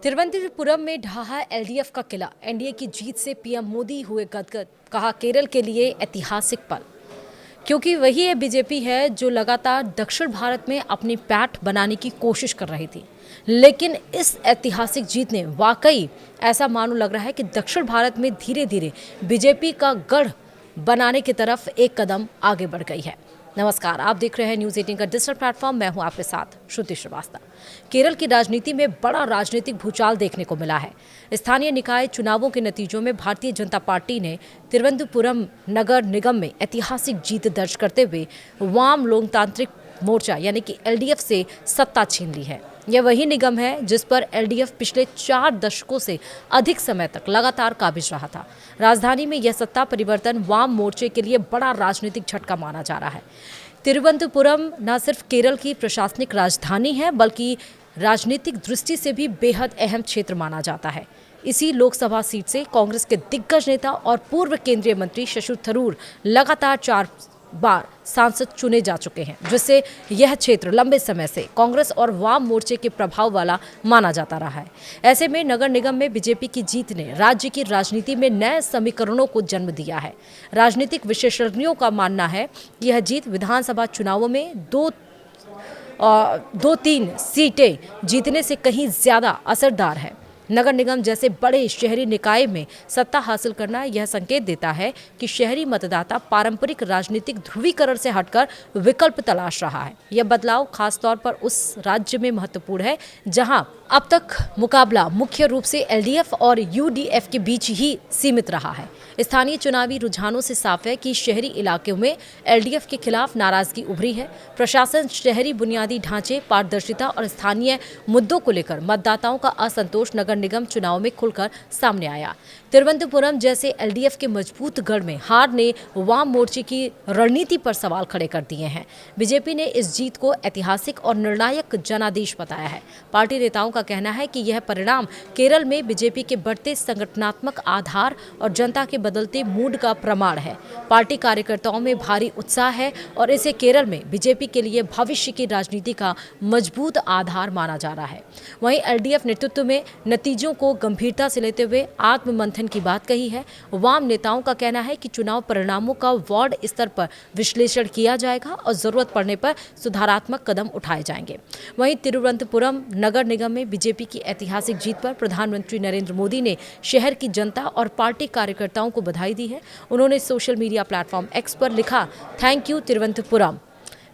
तिरुवनंतपुरम में ढहा एलडीएफ का किला। एनडीए की जीत से पीएम मोदी हुए गदगद। कहा केरल के लिए ऐतिहासिक पल, क्योंकि वही है बीजेपी है जो लगातार दक्षिण भारत में अपनी पैठ बनाने की कोशिश कर रही थी। लेकिन इस ऐतिहासिक जीत ने वाकई ऐसा मानो लग रहा है कि दक्षिण भारत में धीरे धीरे बीजेपी का गढ़ बनाने की तरफ एक कदम आगे बढ़ गई है। नमस्कार, आप देख रहे हैं न्यूज़ 18 का डिजिटल प्लेटफॉर्म। मैं हूं आपके साथ श्रुति श्रीवास्तव। केरल की राजनीति में बड़ा राजनीतिक भूचाल देखने को मिला है। स्थानीय निकाय चुनावों के नतीजों में भारतीय जनता पार्टी ने तिरुवनंतपुरम नगर निगम में ऐतिहासिक जीत दर्ज करते हुए वाम लोकतांत्रिक मोर्चा यानी कि एलडीएफ से सत्ता छीन ली है। यह वही निगम है जिस पर एलडीएफ पिछले 4 दशकों से अधिक समय तक लगातार काबिज रहा था। राजधानी में यह सत्ता परिवर्तन वाम मोर्चे के लिए बड़ा राजनीतिक झटका माना जा रहा है। तिरुवनंतपुरम न सिर्फ केरल की प्रशासनिक राजधानी है, बल्कि राजनीतिक दृष्टि से भी बेहद अहम क्षेत्र माना जाता है। इसी लोकसभा सीट से कांग्रेस के दिग्गज नेता और पूर्व केंद्रीय मंत्री शशि थरूर लगातार 4 बार सांसद चुने जा चुके हैं, जिससे यह क्षेत्र लंबे समय से कांग्रेस और वाम मोर्चे के प्रभाव वाला माना जाता रहा है। ऐसे में नगर निगम में बीजेपी की जीत ने राज्य की राजनीति में नए समीकरणों को जन्म दिया है। राजनीतिक विशेषज्ञों का मानना है कि यह जीत विधानसभा चुनावों में दो तीन सीटें जीतने से कहीं ज्यादा असरदार है। नगर निगम जैसे बड़े शहरी निकाय में सत्ता हासिल करना यह संकेत देता है कि शहरी मतदाता पारंपरिक राजनीतिक ध्रुवीकरण से हटकर विकल्प तलाश रहा है। यह बदलाव खासतौर पर उस राज्य में महत्वपूर्ण है जहां अब तक मुकाबला मुख्य रूप से एलडीएफ और यूडीएफ के बीच ही सीमित रहा है। स्थानीय चुनावी रुझानों से साफ है कि शहरी इलाकों में एलडीएफ के खिलाफ नाराजगी उभरी है। प्रशासन, शहरी बुनियादी ढांचे, पारदर्शिता और स्थानीय मुद्दों को लेकर मतदाताओं का असंतोष नगर निगम चुनाव में खुलकर सामने आया। तिरुवनंतपुरम जैसे एलडीएफ के मजबूत गढ़ में हार ने वाम मोर्चे की रणनीति पर सवाल खड़े कर दिए हैं। बीजेपी ने इस जीत को ऐतिहासिक और निर्णायक जनादेश बताया है। पार्टी नेताओं का कहना है कि यह परिणाम केरल में बीजेपी के बढ़ते संगठनात्मक आधार और जनता के बदलते मूड का प्रमाण है। पार्टी कार्यकर्ताओं में भारी उत्साह है और इसे केरल में बीजेपी के लिए भविष्य की राजनीति का मजबूत आधार माना जा रहा है। वहीं एलडीएफ नेतृत्व में नतीजों को गंभीरता से लेते हुए आत्ममंथन की बात कही है। वाम नेताओं का कहना है कि चुनाव परिणामों का वार्ड स्तर पर विश्लेषण किया जाएगा और जरूरत पड़ने पर सुधारात्मक कदम उठाए जाएंगे। वहीं तिरुवनंतपुरम नगर निगम में बीजेपी की ऐतिहासिक जीत पर प्रधानमंत्री नरेंद्र मोदी ने शहर की जनता और पार्टी कार्यकर्ताओं को बधाई दी है। उन्होंने सोशल मीडिया प्लेटफॉर्म एक्स पर लिखा, thank you Thiruvananthapuram.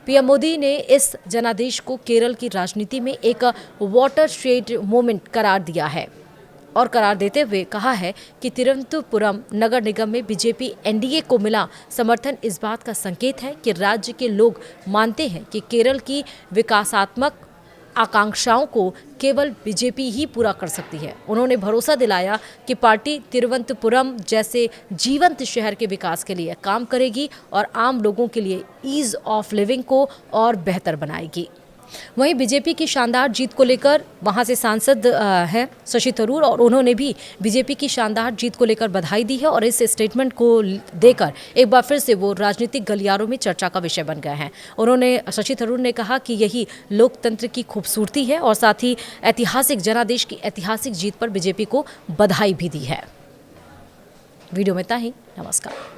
PM Modi ने इस जनादेश को केरल की राजनीति में एक वाटरशेड मोमेंट करार दिया है और करार देते हुए कहा है कि तिरुवनंतपुरम नगर निगम में बीजेपी एनडीए को मिला समर्थन इस बात का संकेत है कि राज्य के लोग मानते हैं कि केरल की विकासात्मक आकांक्षाओं को केवल बीजेपी ही पूरा कर सकती है। उन्होंने भरोसा दिलाया कि पार्टी तिरुवनंतपुरम जैसे जीवंत शहर के विकास के लिए काम करेगी और आम लोगों के लिए ईज ऑफ लिविंग को और बेहतर बनाएगी। वहीं बीजेपी की शानदार जीत को लेकर वहां से सांसद हैं शशि थरूर, और उन्होंने भी बीजेपी की शानदार जीत को लेकर बधाई दी है और इस स्टेटमेंट को देकर एक बार फिर से वो राजनीतिक गलियारों में चर्चा का विषय बन गए हैं। उन्होंने शशि थरूर ने कहा कि यही लोकतंत्र की खूबसूरती है और साथ ही ऐतिहासिक जनादेश की ऐतिहासिक जीत पर बीजेपी को बधाई भी दी है। वीडियो में इतना ही। नमस्कार।